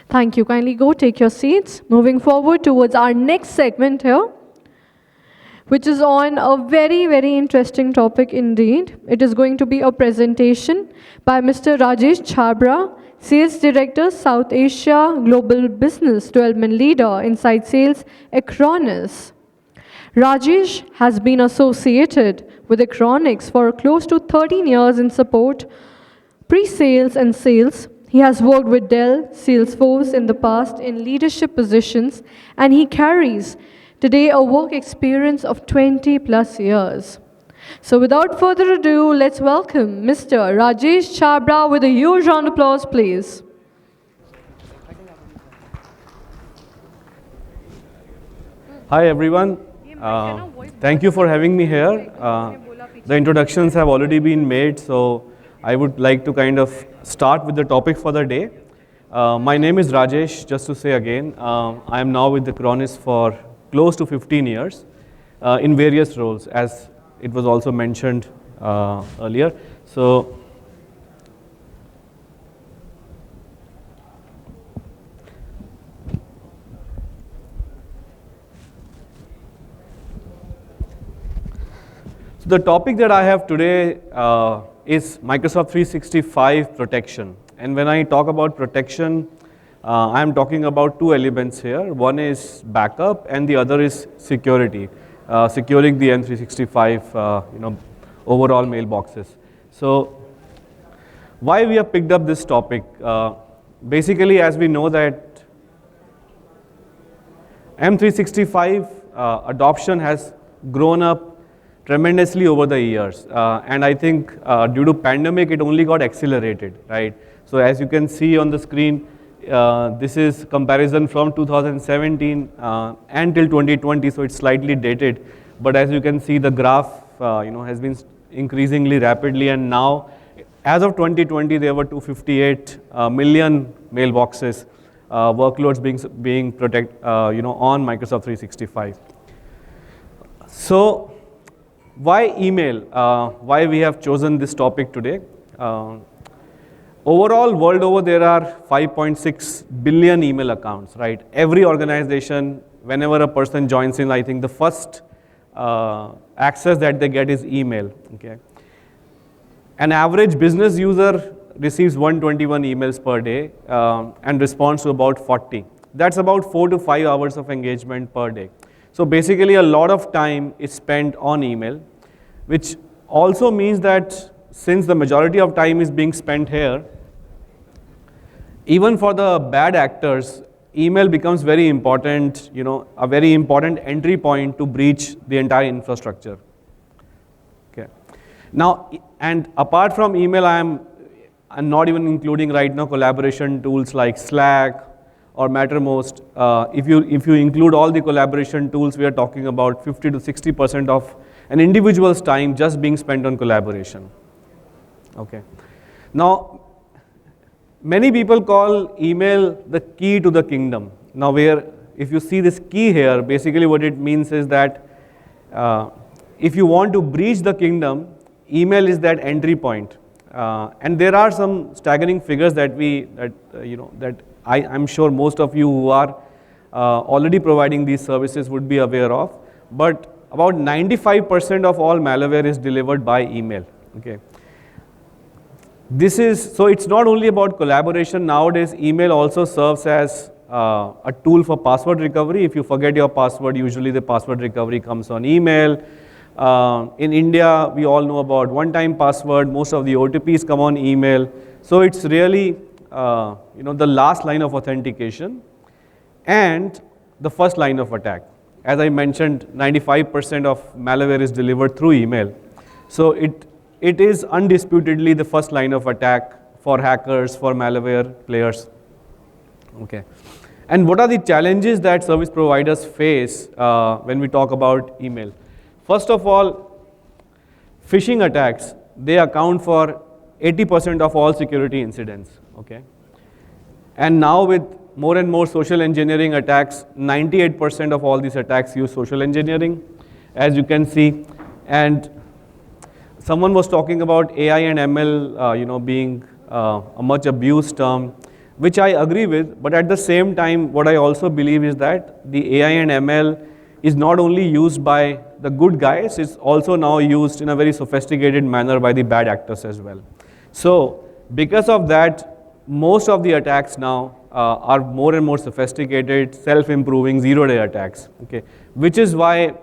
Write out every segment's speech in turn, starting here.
Thank you. Kindly go take your seats. Moving forward towards our next segment here, which is on a very, very interesting topic indeed. It is going to be a presentation by Mr. Rajesh Chhabra, Sales Director, South Asia Global Business Development Leader, Inside Sales, Acronis. Rajesh has been associated with Acronis for close to 13 years in support, pre-sales and sales. He has worked with Dell, Salesforce in the past in leadership positions, and he carries today a work experience of 20 plus years. So without further ado, let's welcome Mr. Rajesh Chhabra with a huge round of applause, please. Hi everyone. Thank you for having me here. The introductions have already been made, so I would like to kind of start with the topic for the day. My name is Rajesh, just to say again. I am now with Acronis for close to 15 years in various roles, as it was also mentioned earlier. So the topic that I have today is Microsoft 365 protection. And when I talk about protection, I am talking about two elements here. One is backup and the other is security, securing the M365 overall mailboxes. So why we have picked up this topic? Basically, as we know that M365 adoption has grown up tremendously over the years, and I think due to pandemic it only got accelerated, right? So as you can see on the screen, this is comparison from 2017 until 2020, so it's slightly dated, but as you can see the graph has been increasingly rapidly, and now as of 2020 there were 258 million mailboxes workloads being protected on Microsoft 365. So why email? Why we have chosen this topic today? Overall, world over, there are 5.6 billion email accounts, right? Every organization, whenever a person joins in, I think the first access that they get is email, okay? An average business user receives 121 emails per day and responds to about 40. That's about 4 to 5 hours of engagement per day. So basically a lot of time is spent on email, which also means that since the majority of time is being spent here, even for the bad actors, email becomes very important, a very important entry point to breach the entire infrastructure. Okay. Now, and apart from email, I'm not even including right now collaboration tools like Slack or Mattermost. If you include all the collaboration tools, we are talking about 50 to 60% of an individual's time just being spent on collaboration. Okay. Now, many people call email the key to the kingdom. Now, if you see this key here, basically what it means is that if you want to breach the kingdom, email is that entry point. And there are some staggering figures that I'm sure most of you who are already providing these services would be aware of. But about 95% of all malware is delivered by email. Okay. So it's not only about collaboration. Nowadays, email also serves as a tool for password recovery. If you forget your password, usually the password recovery comes on email. In India, we all know about one-time password. Most of the OTPs come on email. So it's really the last line of authentication and the first line of attack. As I mentioned, 95% of malware is delivered through email. So it is undisputedly the first line of attack for hackers, for malware players. Okay. And what are the challenges that service providers face when we talk about email? First of all, phishing attacks, they account for 80% of all security incidents. Okay. And now with more and more social engineering attacks, 98% of all these attacks use social engineering, as you can see. And someone was talking about AI and ML, being a much abused term. which I agree with, but at the same time, what I also believe is that the AI and ML is not only used by the good guys, it's also now used in a very sophisticated manner by the bad actors as well. So because of that, most of the attacks now are more and more sophisticated, self-improving, zero-day attacks, okay? Which is why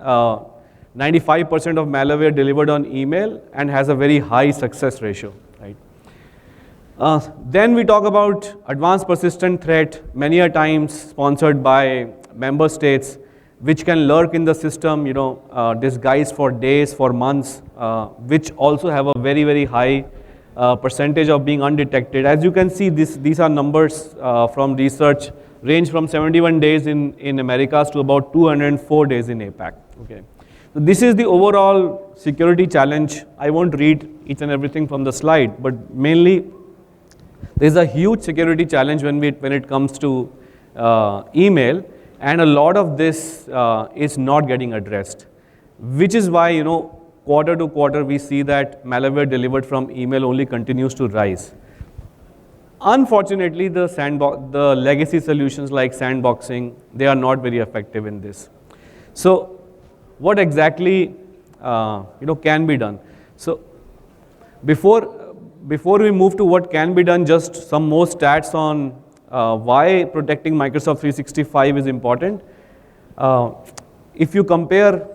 95% of malware delivered on email and has a very high success ratio, right? Then we talk about advanced persistent threat, many a times sponsored by member states, which can lurk in the system, disguised for days, for months, which also have a very, very high percentage of being undetected. As you can see, these are numbers from research, range from 71 days in Americas to about 204 days in APAC. Okay. So this is the overall security challenge. I won't read each and everything from the slide, but mainly there's a huge security challenge when it comes to email, and a lot of this is not getting addressed, which is why, quarter to quarter we see that malware delivered from email only continues to rise. Unfortunately, the legacy solutions like sandboxing, they are not very effective in this. So what exactly can be done? So before we move to what can be done, just some more stats on why protecting Microsoft 365 is important. If you compare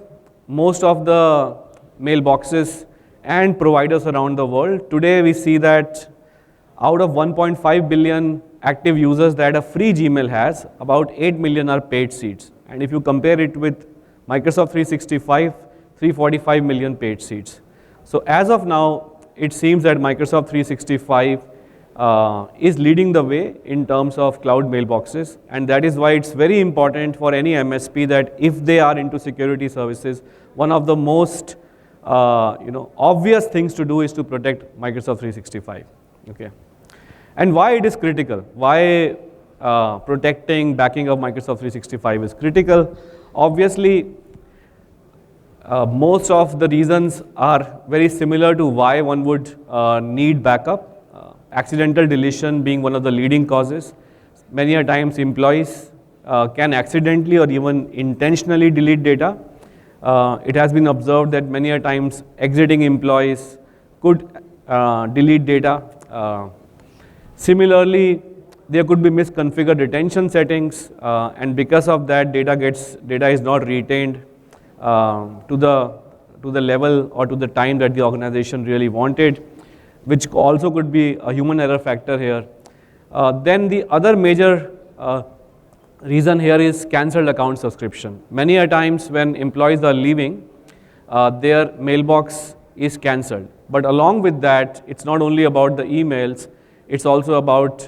most of the mailboxes and providers around the world, today we see that out of 1.5 billion active users that a free Gmail has, about 8 million are paid seats. And if you compare it with Microsoft 365, 345 million paid seats. So as of now, it seems that Microsoft 365 is leading the way in terms of cloud mailboxes, and that is why it's very important for any MSP that if they are into security services, one of the most obvious things to do is to protect Microsoft 365. Okay. And why it is critical? Why protecting, backing up Microsoft 365 is critical? Obviously, most of the reasons are very similar to why one would need backup. Accidental deletion being one of the leading causes. Many a times employees can accidentally or even intentionally delete data. It has been observed that many a times exiting employees could delete data. Similarly, there could be misconfigured retention settings, and because of that, data is not retained to the level or to the time that the organization really wanted, which also could be a human error factor here. Then the other major reason here is cancelled account subscription. Many a times when employees are leaving, their mailbox is cancelled. But along with that, it's not only about the emails, it's also about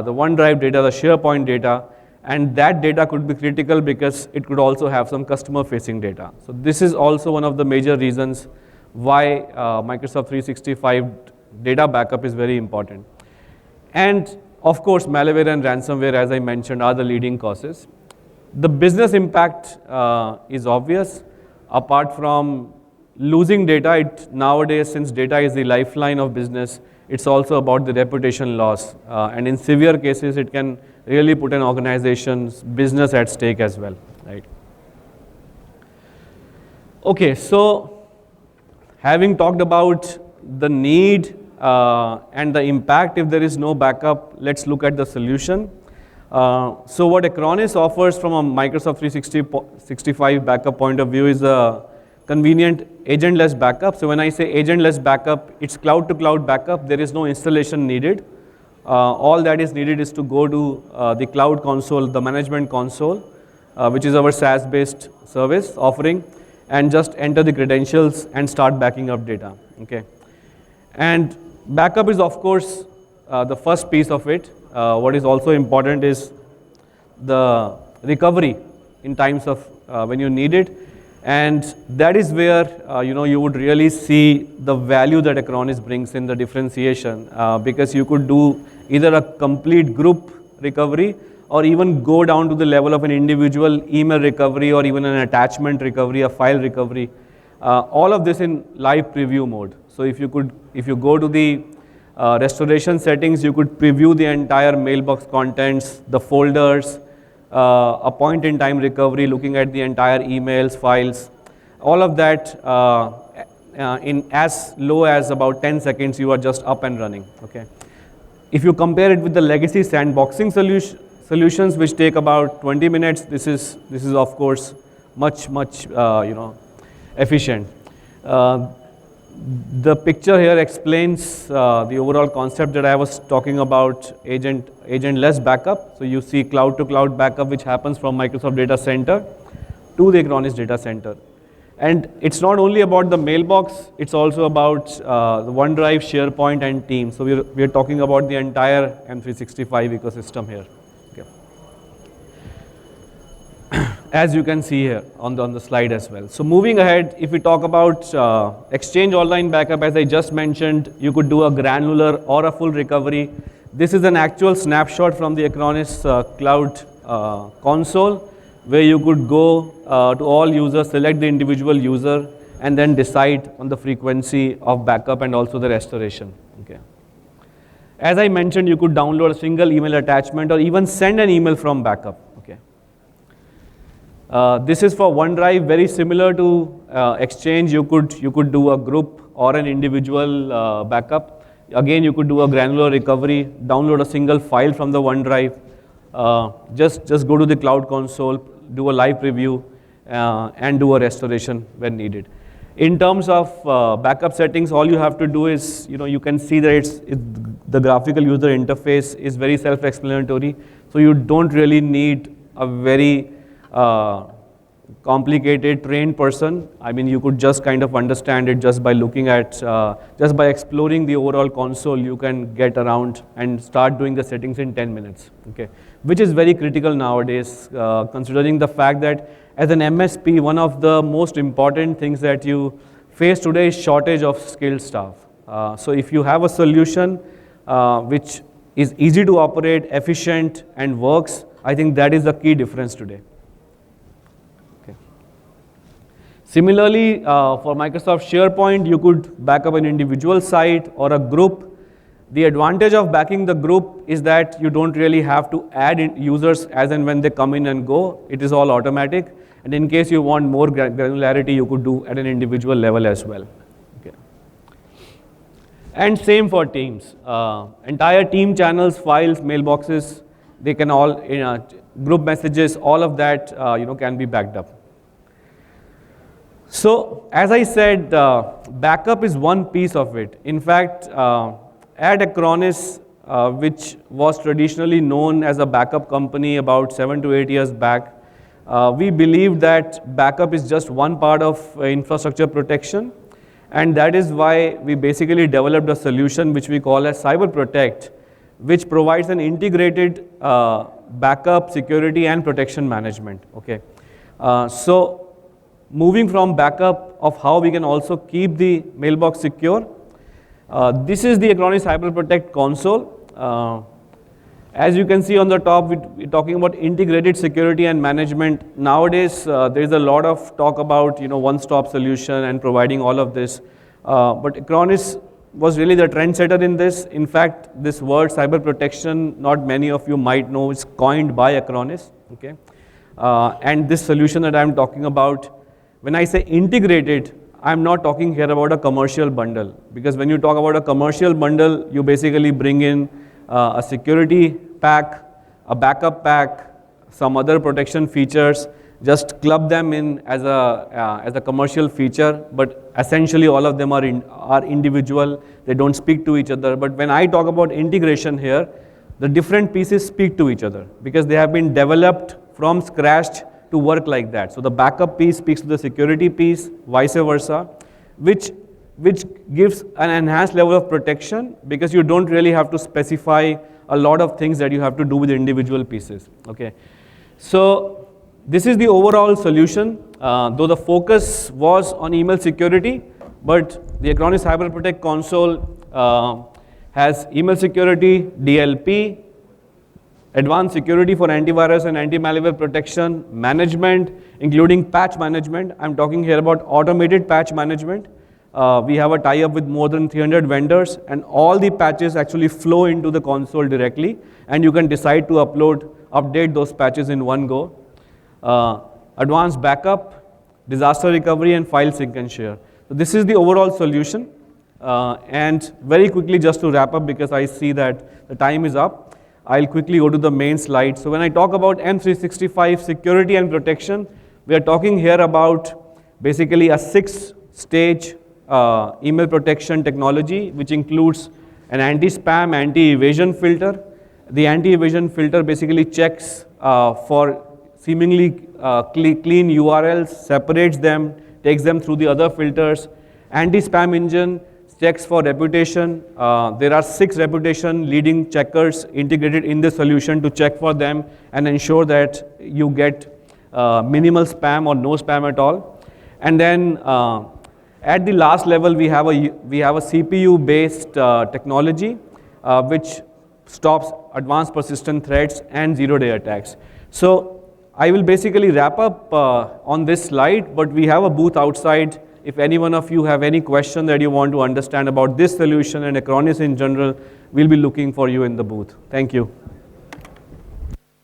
the OneDrive data, the SharePoint data, and that data could be critical because it could also have some customer-facing data. So this is also one of the major reasons why Microsoft 365 data backup is very important. And of course, malware and ransomware, as I mentioned, are the leading causes. The business impact is obvious. Apart from losing data, nowadays, since data is the lifeline of business, it's also about the reputation loss. And in severe cases, it can really put an organization's business at stake as well, right? Okay, so having talked about the need and the impact if there is no backup, let's look at the solution. So what Acronis offers from a Microsoft 365 backup point of view is a convenient agentless backup. So when I say agentless backup, it's cloud-to-cloud backup. There is no installation needed. All that is needed is to go to the cloud console, the management console, which is our SaaS-based service offering, and just enter the credentials and start backing up data. Okay. And backup is, of course, the first piece of it. What is also important is the recovery in times of when you need it. And that is where you would really see the value that Acronis brings in the differentiation, because you could do either a complete group recovery or even go down to the level of an individual email recovery or even an attachment recovery, a file recovery. All of this in live preview mode. So if you go to the Restoration settings, you could preview the entire mailbox contents, the folders, a point-in-time recovery, looking at the entire emails, files, all of that in as low as about 10 seconds, you are just up and running. Okay. If you compare it with the legacy sandboxing solutions, which take about 20 minutes, this is of course much efficient. The picture here explains the overall concept that I was talking about, agentless backup. So you see cloud-to-cloud backup, which happens from Microsoft Data Center to the Acronis Data Center. And it's not only about the mailbox, it's also about the OneDrive, SharePoint, and Teams. So we're talking about the entire M365 ecosystem here. Okay. As you can see here on the slide as well. So moving ahead, if we talk about Exchange Online Backup, as I just mentioned, you could do a granular or a full recovery. This is an actual snapshot from the Acronis Cloud console, where you could go to all users, select the individual user, and then decide on the frequency of backup and also the restoration. Okay. As I mentioned, you could download a single email attachment or even send an email from backup. Okay. This is for OneDrive, very similar to Exchange. You could do a group or an individual backup. Again, you could do a granular recovery, download a single file from the OneDrive, just go to the cloud console, do a live preview, and do a restoration when needed. In terms of backup settings, all you have to do is, you can see that the graphical user interface is very self-explanatory. So you don't really need a very complicated trained person. I mean, you could just kind of understand it just by looking at, just by exploring the overall console. You can get around and start doing the settings in 10 minutes. Okay, which is very critical nowadays, considering the fact that as an MSP, one of the most important things that you face today is shortage of skilled staff. So if you have a solution which is easy to operate, efficient, and works, I think that is the key difference today. Okay. Similarly, for Microsoft SharePoint, you could back up an individual site or a group. The advantage of backing the group is that you don't really have to add in users as and when they come in and go. It is all automatic. And in case you want more granularity, you could do at an individual level as well. Okay. And same for Teams. Entire team channels, files, mailboxes, they can all, group messages, all of that can be backed up. So as I said, backup is one piece of it. In fact, at Acronis, which was traditionally known as a backup company about 7 to 8 years back, we believed that backup is just one part of infrastructure protection, and that is why we basically developed a solution which we call as Cyber Protect, which provides an integrated backup, security, and protection management. Okay, so moving from backup of how we can also keep the mailbox secure. This is the Acronis Cyber Protect console. As you can see on the top, we're talking about integrated security and management. Nowadays, there is a lot of talk about one-stop solution and providing all of this. But Acronis was really the trendsetter in this. In fact, this word cyber protection, not many of you might know, is coined by Acronis. Okay, and this solution that I'm talking about, when I say integrated, I'm not talking here about a commercial bundle, because when you talk about a commercial bundle, you basically bring in a security pack, a backup pack, some other protection features, just club them in as a commercial feature, but essentially all of them are individual, they don't speak to each other. But when I talk about integration here, the different pieces speak to each other because they have been developed from scratch to work like that. So the backup piece speaks to the security piece, vice versa, which gives an enhanced level of protection because you don't really have to specify a lot of things that you have to do with individual pieces. Okay, so this is the overall solution, though the focus was on email security, but the Acronis Cyber Protect console has email security, DLP, advanced security for antivirus and anti-malware protection, management, including patch management. I'm talking here about automated patch management. We have a tie-up with more than 300 vendors, and all the patches actually flow into the console directly, and you can decide to update those patches in one go. Advanced backup, disaster recovery, and file sync and share. So this is the overall solution. And very quickly, just to wrap up, because I see that the time is up, I'll quickly go to the main slide. So when I talk about M365 security and protection, we are talking here about basically a 6-stage email protection technology, which includes an anti-spam, anti-evasion filter. The anti-evasion filter basically checks for seemingly clean URLs, separates them, takes them through the other filters. Anti-spam engine checks for reputation. There are 6 reputation leading checkers integrated in the solution to check for them and ensure that you get minimal spam or no spam at all. And then at the last level, we have a CPU-based technology which stops advanced persistent threats and zero-day attacks. So I will basically wrap up on this slide, but we have a booth outside. If any one of you have any question that you want to understand about this solution and Acronis in general, we'll be looking for you in the booth. Thank you.